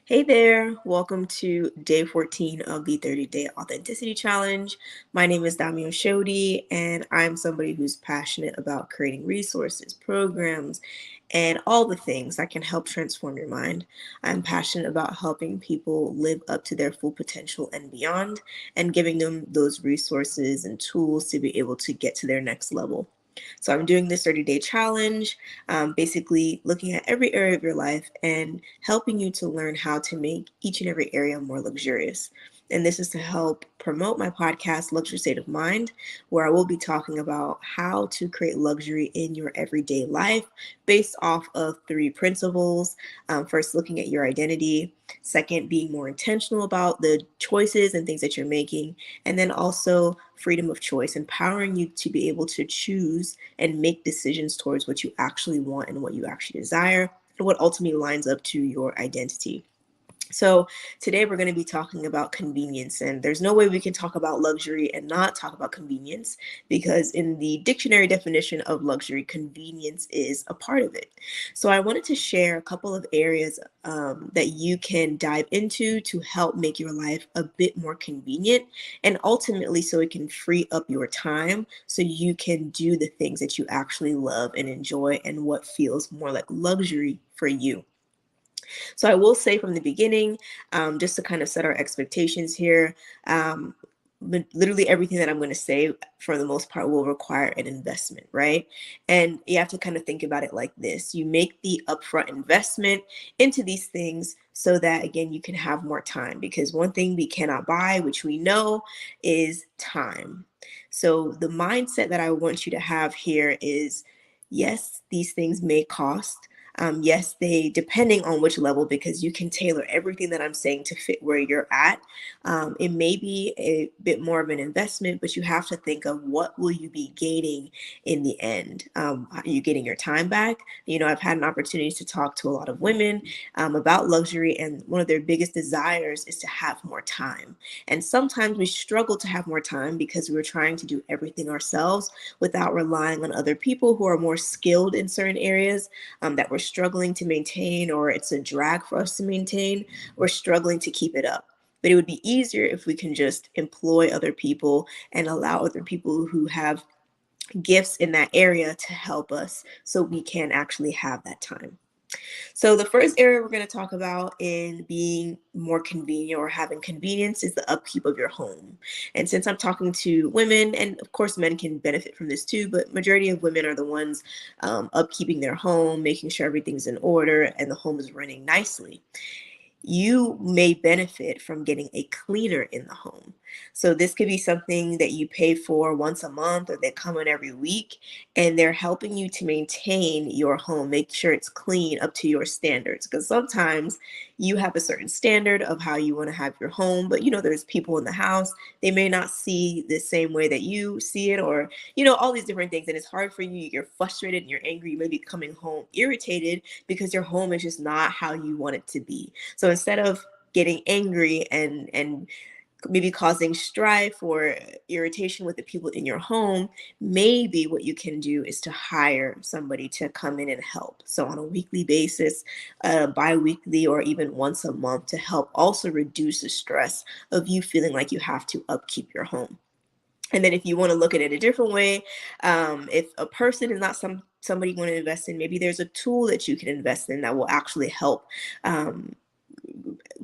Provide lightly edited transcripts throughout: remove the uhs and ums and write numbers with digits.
Hey there, welcome to day 14 of the 30-Day Authenticity Challenge. My name is Damio Shodi, and I'm somebody who's passionate about creating resources, programs, and all the things that can help transform your mind. I'm passionate about helping people live up to their full potential and beyond, and giving them those resources and tools to be able to get to their next level. So I'm doing this 30-day challenge, basically looking at every area of your life and helping you to learn how to make each and every area more luxurious. And this is to help promote my podcast, Luxury State of Mind, where I will be talking about how to create luxury in your everyday life based off of three principles. First, looking at your identity. Second, being more intentional about the choices and things that you're making. And then also freedom of choice, empowering you to be able to choose and make decisions towards what you actually want and what you actually desire, and what ultimately lines up to your identity. So, today we're going to be talking about convenience, and there's no way we can talk about luxury and not talk about convenience because, in the dictionary definition of luxury, convenience is a part of it. So, I wanted to share a couple of areas that you can dive into to help make your life a bit more convenient and ultimately so it can free up your time so you can do the things that you actually love and enjoy and what feels more like luxury for you. So I will say from the beginning, just to kind of set our expectations here, literally everything that I'm going to say for the most part will require an investment, right? And you have to kind of think about it like this. You make the upfront investment into these things so that, again, you can have more time, because one thing we cannot buy, which we know, is time. So the mindset that I want you to have here is, yes, these things may cost. Yes, they, depending on which level, because you can tailor everything that I'm saying to fit where you're at. It may be a bit more of an investment, but you have to think of what will you be gaining in the end. Are you getting your time back? I've had an opportunity to talk to a lot of women about luxury, and one of their biggest desires is to have more time. And sometimes we struggle to have more time because we're trying to do everything ourselves without relying on other people who are more skilled in certain areas that we're struggling to maintain, or it's a drag for us to maintain. We're struggling to keep it up. But it would be easier if we can just employ other people and allow other people who have gifts in that area to help us so we can actually have that time. So the first area we're going to talk about in being more convenient or having convenience is the upkeep of your home. And since I'm talking to women, and of course men can benefit from this too, but majority of women are the ones upkeeping their home, making sure everything's in order and the home is running nicely. You may benefit from getting a cleaner in the home. So this could be something that you pay for once a month, or they come in every week, and they're helping you to maintain your home, make sure it's clean up to your standards. Because sometimes you have a certain standard of how you want to have your home, but there's people in the house, they may not see the same way that you see it, or all these different things, and it's hard for you. You're frustrated and you're angry. You may be coming home irritated because your home is just not how you want it to be. So instead of getting angry and maybe causing strife or irritation with the people in your home, maybe what you can do is to hire somebody to come in and help. So on a weekly basis, bi-weekly, or even once a month, to help also reduce the stress of you feeling like you have to upkeep your home. And then if you want to look at it a different way, if a person is not somebody you want to invest in, maybe there's a tool that you can invest in that will actually help um,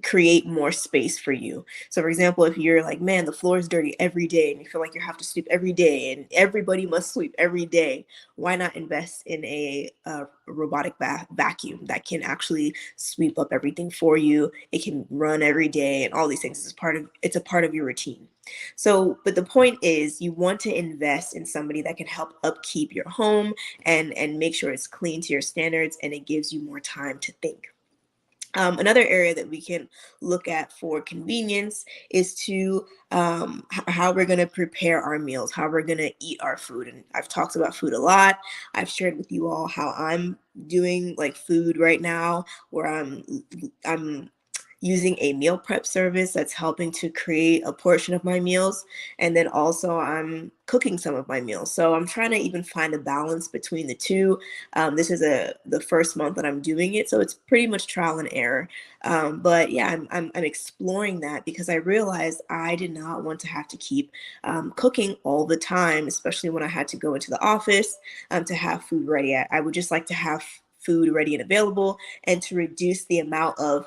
create more space for you. So for example, if you're like, man, the floor is dirty every day and you feel like you have to sweep every day and everybody must sweep every day, why not invest in a robotic vacuum that can actually sweep up everything for you? It can run every day and all these things. It's a part of your routine. So, but the point is, you want to invest in somebody that can help upkeep your home and make sure it's clean to your standards, and it gives you more time to think. Another area that we can look at for convenience is to how we're going to prepare our meals, how we're going to eat our food. And I've talked about food a lot. I've shared with you all how I'm doing like food right now, where I'm using a meal prep service that's helping to create a portion of my meals. And then also I'm cooking some of my meals. So I'm trying to even find a balance between the two. This is the first month that I'm doing it. So it's pretty much trial and error. But yeah, I'm exploring that because I realized I did not want to have to keep cooking all the time, especially when I had to go into the office to have food ready. I would just like to have food ready and available, and to reduce the amount of,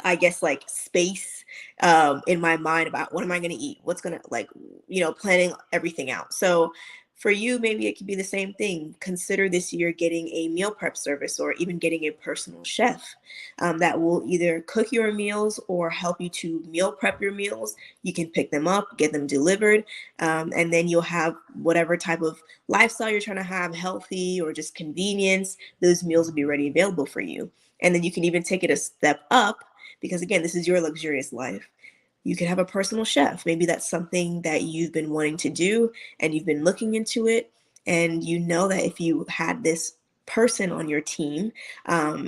I guess, like space in my mind about what am I going to eat, what's going to, like, planning everything out. So for you, maybe it could be the same thing. Consider this year getting a meal prep service, or even getting a personal chef that will either cook your meals or help you to meal prep your meals. You can pick them up, get them delivered, and then you'll have whatever type of lifestyle you're trying to have, healthy or just convenience. Those meals will be ready available for you. And then you can even take it a step up, because again, this is your luxurious life. You could have a personal chef. Maybe that's something that you've been wanting to do and you've been looking into it. And you know that if you had this person on your team,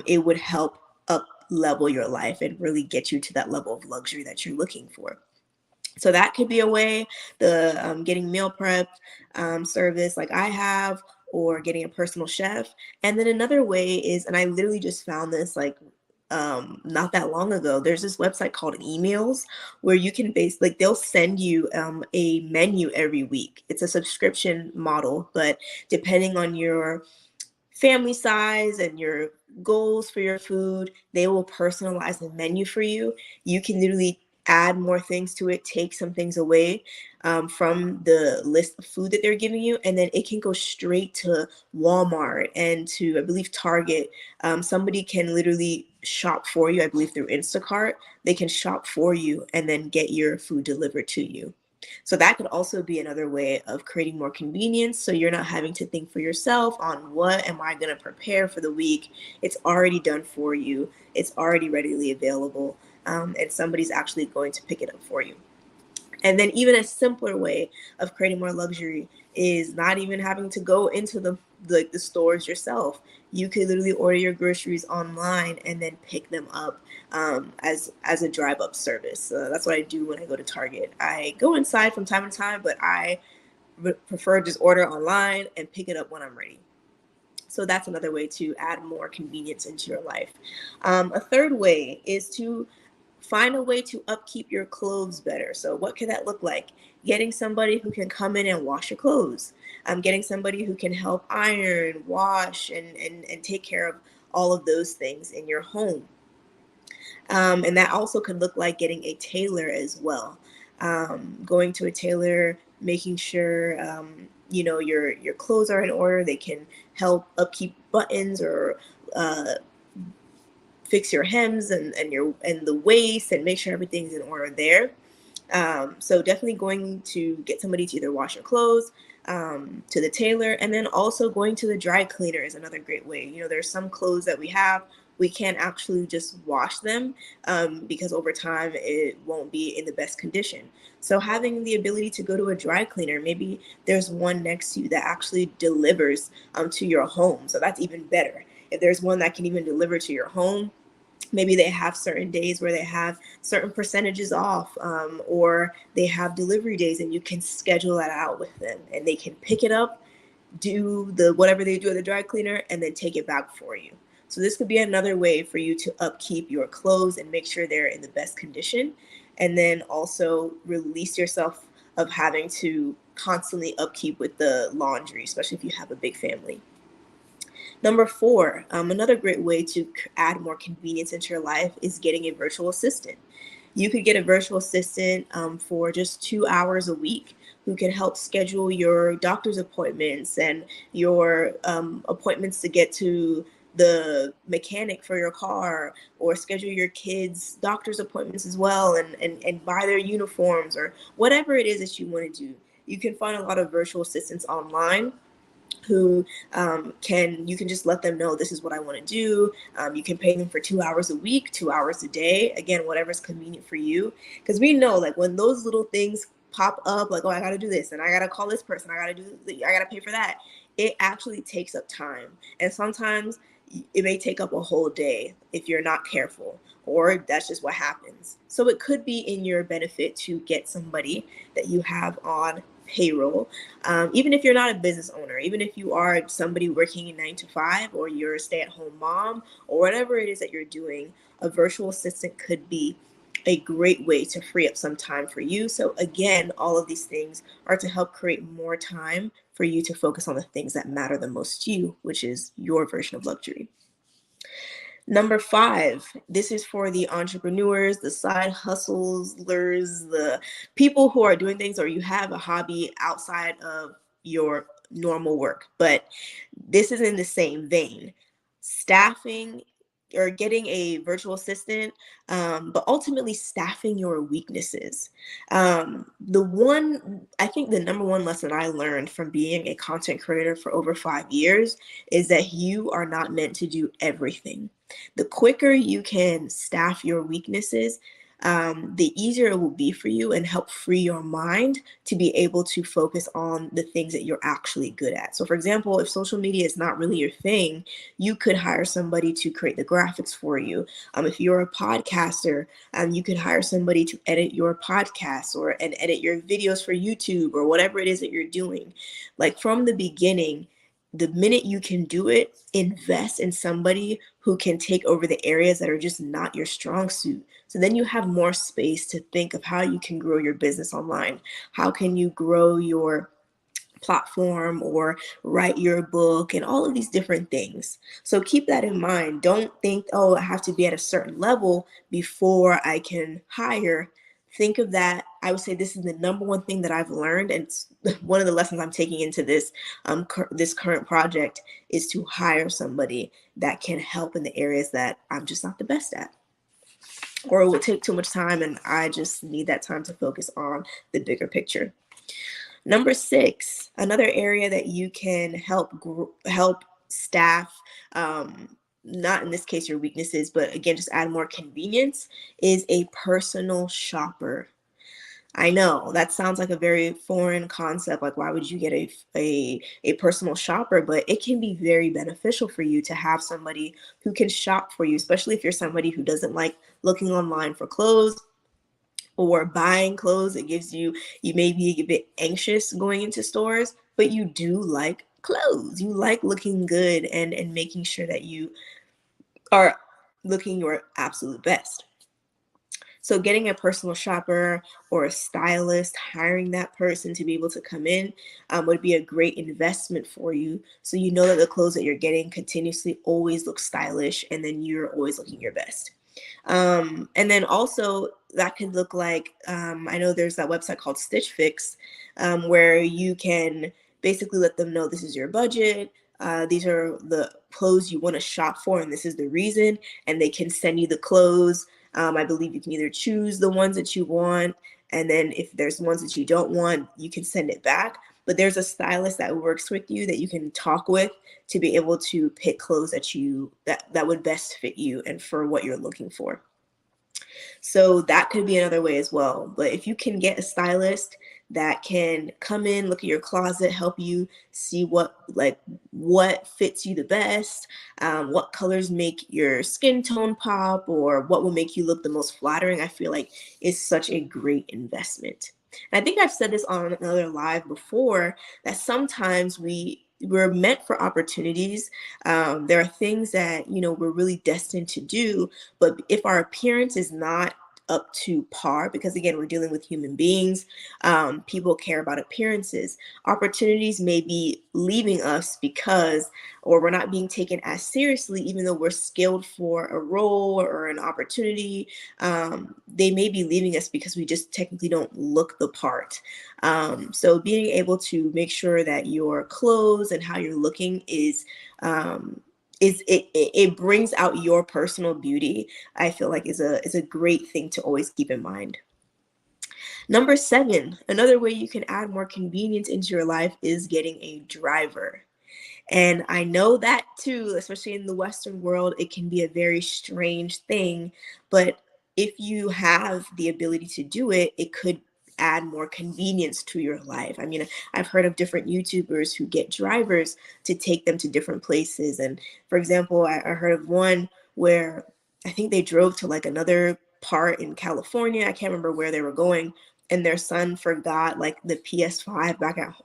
it would help up level your life and really get you to that level of luxury that you're looking for. So that could be a way. The getting meal prep service like I have, or getting a personal chef. And then another way is, and I literally just found this like not that long ago, there's this website called Emails, where you can base, like, they'll send you a menu every week. It's a subscription model, but depending on your family size and your goals for your food, they will personalize the menu for you. You can literally add more things to it, take some things away from the list of food that they're giving you, and then it can go straight to Walmart and to, I believe, Target. Somebody can literally shop for you, I believe, through Instacart. They can shop for you and then get your food delivered to you. So that could also be another way of creating more convenience. So you're not having to think for yourself on what am I going to prepare for the week. It's already done for you. It's already readily available. And somebody's actually going to pick it up for you. And then even a simpler way of creating more luxury is not even having to go into the stores yourself. You could literally order your groceries online and then pick them up as a drive up service. That's what I do when I go to Target. I go inside from time to time, but I prefer just order online and pick it up when I'm ready. So that's another way to add more convenience into your life. A third way is to find a way to upkeep your clothes better. So what can that look like? Getting somebody who can come in and wash your clothes. Getting somebody who can help iron, wash, and take care of all of those things in your home. And that also could look like getting a tailor as well. Going to a tailor, making sure your clothes are in order. They can help upkeep buttons, or fix your hems and the waist, and make sure everything's in order there. So definitely going to get somebody to either wash your clothes, to the tailor, and then also going to the dry cleaner is another great way. There's some clothes that we can't actually just wash them because over time it won't be in the best condition. So having the ability to go to a dry cleaner, maybe there's one next to you that actually delivers to your home. So that's even better. If there's one that can even deliver to your home, maybe they have certain days where they have certain percentages off, or they have delivery days, and you can schedule that out with them and they can pick it up, do the whatever they do at the dry cleaner, and then take it back for you. So this could be another way for you to upkeep your clothes and make sure they're in the best condition, and then also release yourself of having to constantly upkeep with the laundry, especially if you have a big family. Number four, another great way to add more convenience into your life is getting a virtual assistant. You could get a virtual assistant for just 2 hours a week, who can help schedule your doctor's appointments and your appointments to get to the mechanic for your car, or schedule your kids' doctor's appointments as well, and buy their uniforms, or whatever it is that you want to do. You can find a lot of virtual assistants online who you can just let them know this is what I want to do. You can pay them for 2 hours a week, 2 hours a day, again, whatever's convenient for you. Because we know, like, when those little things pop up, like, oh, I got to do this, and I got to call this person, I got to pay for that, it actually takes up time. And sometimes it may take up a whole day if you're not careful, or that's just what happens. So it could be in your benefit to get somebody that you have on payroll, even if you're not a business owner, even if you are somebody working in 9 to 5, or you're a stay-at-home mom, or whatever it is that you're doing. A virtual assistant could be a great way to free up some time for you. So again, all of these things are to help create more time for you to focus on the things that matter the most to you, which is your version of luxury. Number 5, this is for the entrepreneurs, the side hustlers, the people who are doing things, or you have a hobby outside of your normal work. But this is in the same vein. Staffing or getting a virtual assistant, but ultimately staffing your weaknesses. I think the number one lesson I learned from being a content creator for over 5 years is that you are not meant to do everything. The quicker you can staff your weaknesses, the easier it will be for you and help free your mind to be able to focus on the things that you're actually good at. So, for example, if social media is not really your thing, you could hire somebody to create the graphics for you. If you're a podcaster, you could hire somebody to edit your podcasts and edit your videos for YouTube or whatever it is that you're doing. Like from the beginning, the minute you can do it, invest in somebody who can take over the areas that are just not your strong suit. So then you have more space to think of how you can grow your business online. How can you grow your platform or write your book and all of these different things. So keep that in mind. Don't think, oh, I have to be at a certain level before I can hire. Think of that. I would say this is the number one thing that I've learned, and it's one of the lessons I'm taking into this current project is to hire somebody that can help in the areas that I'm just not the best at, or it will take too much time, and I just need that time to focus on the bigger picture. Number 6, another area that you can help staff, not in this case your weaknesses, but again, just add more convenience, is a personal shopper. I know that sounds like a very foreign concept. Like, why would you get a personal shopper? But it can be very beneficial for you to have somebody who can shop for you, especially if you're somebody who doesn't like looking online for clothes or buying clothes. It gives you may be a bit anxious going into stores, but you do like clothes. You like looking good and making sure that you are looking your absolute best. So getting a personal shopper or a stylist, hiring that person to be able to come in would be a great investment for you. So you know that the clothes that you're getting continuously always look stylish, and then you're always looking your best. And then also that could look like, I know there's that website called Stitch Fix, where you can basically let them know this is your budget. These are the clothes you want to shop for, and this is the reason. And they can send you the clothes. I believe you can either choose the ones that you want, and then if there's ones that you don't want, you can send it back. But there's a stylist that works with you that you can talk with to be able to pick clothes that would best fit you and for what you're looking for. So that could be another way as well. But if you can get a stylist that can come in, look at your closet, help you see what fits you the best, what colors make your skin tone pop, or what will make you look the most flattering, I feel like is such a great investment. And I think I've said this on another live before, that sometimes we're meant for opportunities. There are things that we're really destined to do, but if our appearance is not up to par, because again, we're dealing with human beings, people care about appearances. Opportunities may be leaving us because, or we're not being taken as seriously, even though we're skilled for a role or an opportunity. They may be leaving us because we just technically don't look the part. So being able to make sure that your clothes and how you're looking it brings out your personal beauty, I feel like is a great thing to always keep in mind. Number 7, another way you can add more convenience into your life is getting a driver. And I know that too, especially in the Western world, it can be a very strange thing. But if you have the ability to do it, it could add more convenience to your life. I mean, I've heard of different YouTubers who get drivers to take them to different places. And for example, I heard of one where I think they drove to like another part in California. I can't remember where they were going. And their son forgot like the PS5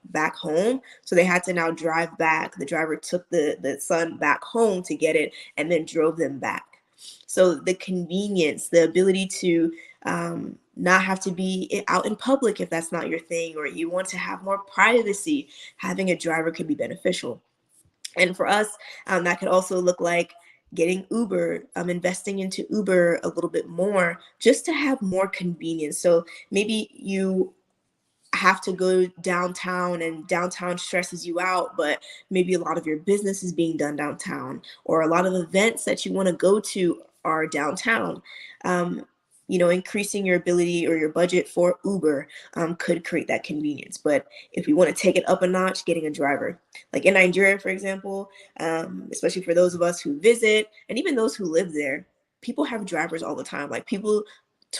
back home. So they had to now drive back. The driver took the son back home to get it and then drove them back. So the convenience, the ability to not have to be out in public if that's not your thing, or you want to have more privacy, having a driver could be beneficial. And for us, that could also look like getting Uber, investing into Uber a little bit more just to have more convenience. So maybe you have to go downtown and downtown stresses you out, but maybe a lot of your business is being done downtown, or a lot of events that you want to go to are downtown. Um, increasing your ability or your budget for Uber could create that convenience. But if we want to take it up a notch, getting a driver, like in Nigeria, for example, especially for those of us who visit and even those who live there, people have drivers all the time. Like people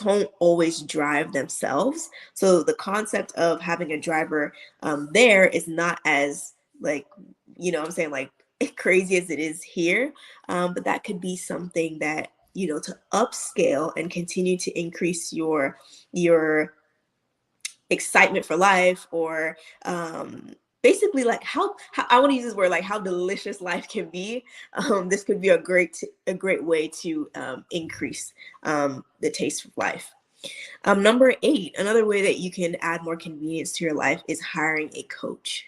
don't always drive themselves. So the concept of having a driver there is not as like, I'm saying like crazy as it is here. But that could be something that, to upscale and continue to increase your excitement for life, or basically like how I want to use this word, like how delicious life can be. This could be a great way to increase the taste of life. Number 8, another way that you can add more convenience to your life is hiring a coach.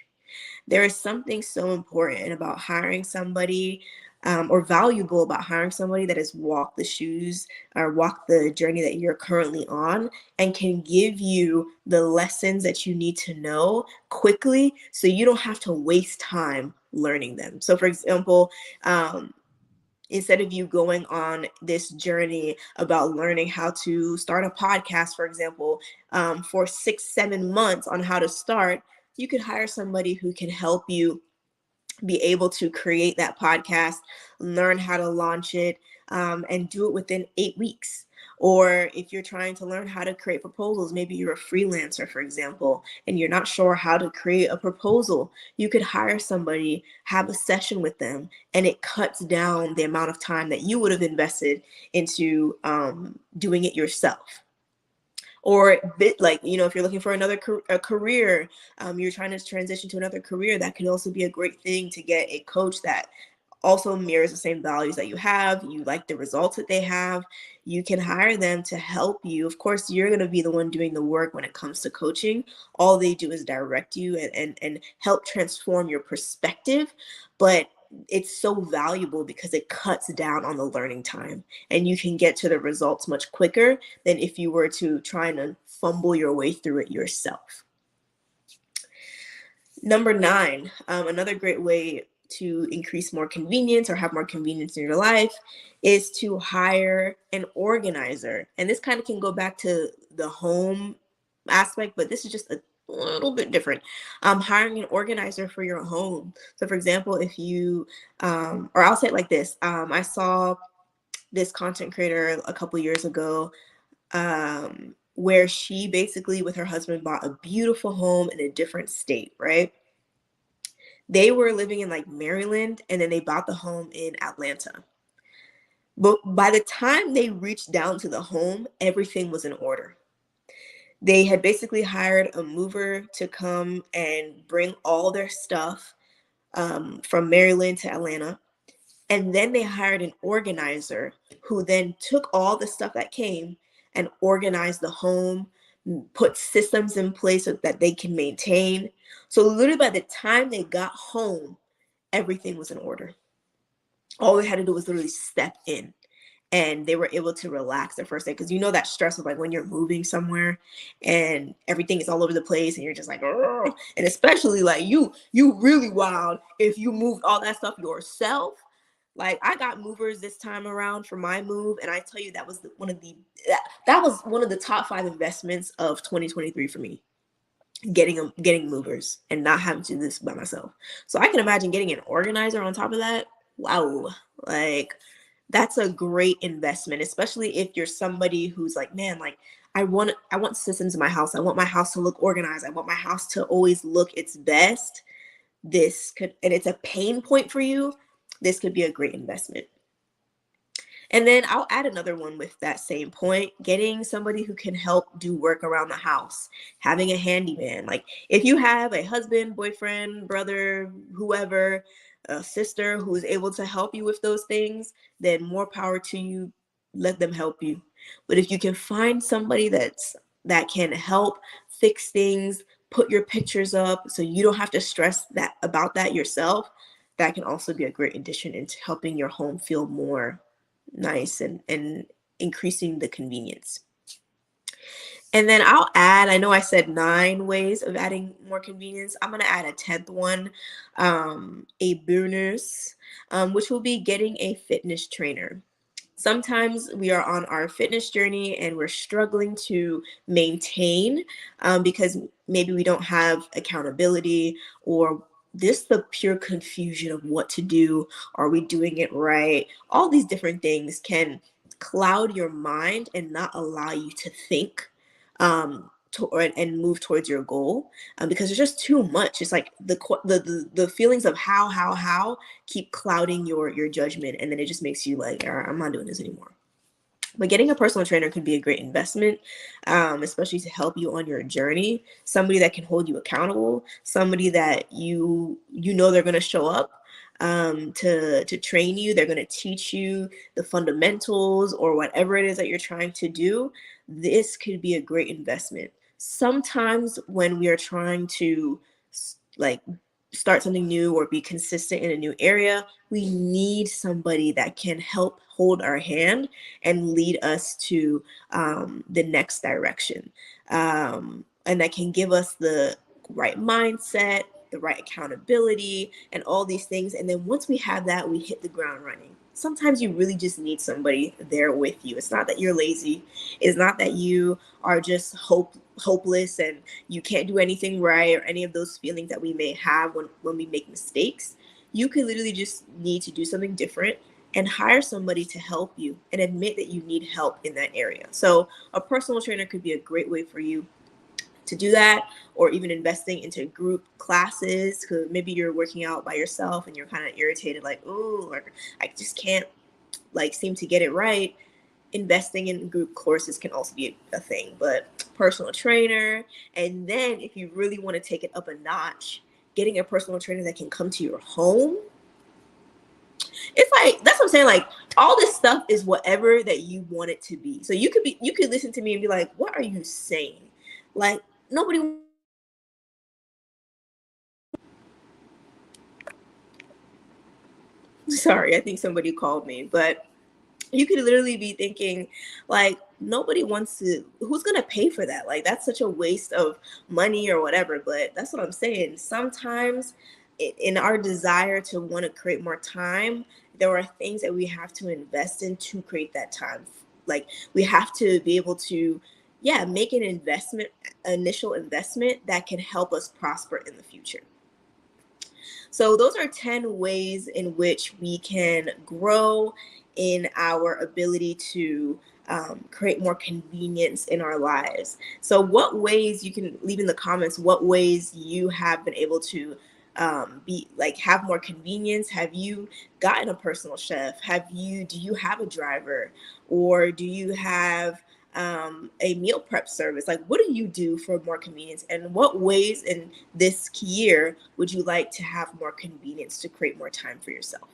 There is something so important about hiring somebody, or valuable about hiring somebody that has walked the shoes or walked the journey that you're currently on, and can give you the lessons that you need to know quickly so you don't have to waste time learning them. So for example, instead of you going on this journey about learning how to start a podcast, for example, for 6-7 months on how to start, you could hire somebody who can help you be able to create that podcast, learn how to launch it, and do it within 8 weeks. Or if you're trying to learn how to create proposals, maybe you're a freelancer, for example, and you're not sure how to create a proposal, you could hire somebody, have a session with them, and it cuts down the amount of time that you would have invested into doing it yourself. Or like, if you're looking for another career, you're trying to transition to another career, that could also be a great thing to get a coach that also mirrors the same values that you have. You like the results that they have. You can hire them to help you. Of course, you're going to be the one doing the work when it comes to coaching. All they do is direct you and help transform your perspective. But it's so valuable because it cuts down on the learning time, and you can get to the results much quicker than if you were to try and fumble your way through it yourself. Number 9, another great way to increase more convenience or have more convenience in your life is to hire an organizer. And this kind of can go back to the home aspect, but this is just a little bit different. Hiring an organizer for your home. So for example, if you, or I'll say it like this, I saw this content creator a couple years ago, where she basically with her husband bought a beautiful home in a different state, right? They were living in like Maryland, and then they bought the home in Atlanta. But by the time they reached down to the home, everything was in order. They had basically hired a mover to come and bring all their stuff from Maryland to Atlanta. And then they hired an organizer who then took all the stuff that came and organized the home, put systems in place so that they can maintain. So literally by the time they got home, everything was in order. All they had to do was literally step in, and they were able to relax the first day. Because that stress of like when you're moving somewhere and everything is all over the place and you're just like, "Ugh." And especially like you really wild if you moved all that stuff yourself. Like I got movers this time around for my move, and I tell you that was that was one of the top 5 investments of 2023 for me. Getting movers and not having to do this by myself. So I can imagine getting an organizer on top of that. Wow, like that's a great investment, especially if you're somebody who's like, man, like I want systems in my house. I want my house to look organized. I want my house to always look its best. This could, and it's a pain point for you, this could be a great investment. And then I'll add another one with that same point, getting somebody who can help do work around the house, having a handyman. Like if you have a husband, boyfriend, brother, whoever, a sister who is able to help you with those things, then more power to you. Let them help you. But if you can find somebody that can help fix things, put your pictures up so you don't have to stress that about that yourself, that can also be a great addition into helping your home feel more nice and increasing the convenience. And then I'll add, I know I said 9 ways of adding more convenience. I'm going to add a 10th one, a bonus, which will be getting a fitness trainer. Sometimes we are on our fitness journey and we're struggling to maintain because maybe we don't have accountability, or this the pure confusion of what to do. Are we doing it right? All these different things can cloud your mind and not allow you to think and move towards your goal, because there's just too much. It's like the feelings of how keep clouding your judgment, and then it just makes you like, all right, I'm not doing this anymore. But getting a personal trainer could be a great investment, especially to help you on your journey. Somebody that can hold you accountable, somebody that you know they're going to show up to train you. They're going to teach you the fundamentals or whatever it is that you're trying to do. This could be a great investment. Sometimes when we are trying to like start something new or be consistent in a new area, we need somebody that can help hold our hand and lead us to the next direction. And that can give us the right mindset, the right accountability, and all these things. And then once we have that, we hit the ground running. Sometimes you really just need somebody there with you. It's not that you're lazy. It's not that you are just hopeless and you can't do anything right, or any of those feelings that we may have when we make mistakes. You could literally just need to do something different and hire somebody to help you and admit that you need help in that area. So a personal trainer could be a great way for you to do that, or even investing into group classes, because maybe you're working out by yourself and you're kind of irritated, like, oh, or I just can't like seem to get it right. Investing in group courses can also be a thing, but personal trainer. And then if you really want to take it up a notch, getting a personal trainer that can come to your home. It's like, that's what I'm saying, like all this stuff is whatever that you want it to be. So you could listen to me and be like, what are you saying? Like nobody. Sorry, I think somebody called me, but you could literally be thinking like, nobody wants to, who's going to pay for that? Like that's such a waste of money or whatever. But that's what I'm saying. Sometimes in our desire to want to create more time, there are things that we have to invest in to create that time. Like we have to be able to, yeah, make an investment, initial investment that can help us prosper in the future. So those are 10 ways in which we can grow in our ability to create more convenience in our lives. So what ways, you can leave in the comments what ways you have been able to be like have more convenience. Have you gotten a personal chef? Do you have a driver, or do you have a meal prep service? Like, what do you do for more convenience, and what ways in this year would you like to have more convenience to create more time for yourself?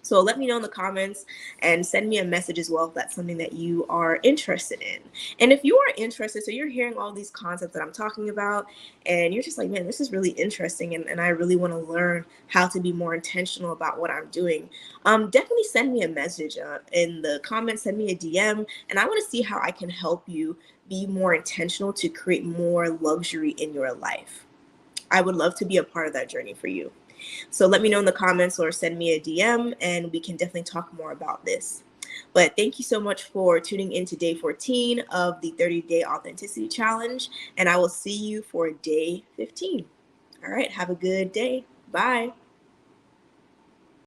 So let me know in the comments and send me a message as well if that's something that you are interested in. And if you are interested, so you're hearing all these concepts that I'm talking about, and you're just like, man, this is really interesting, and I really want to learn how to be more intentional about what I'm doing, definitely send me a message in the comments, send me a DM, and I want to see how I can help you be more intentional to create more luxury in your life. I would love to be a part of that journey for you. So let me know in the comments or send me a DM and we can definitely talk more about this. But thank you so much for tuning in to day 14 of the 30-day authenticity challenge. And I will see you for day 15. All right. Have a good day. Bye.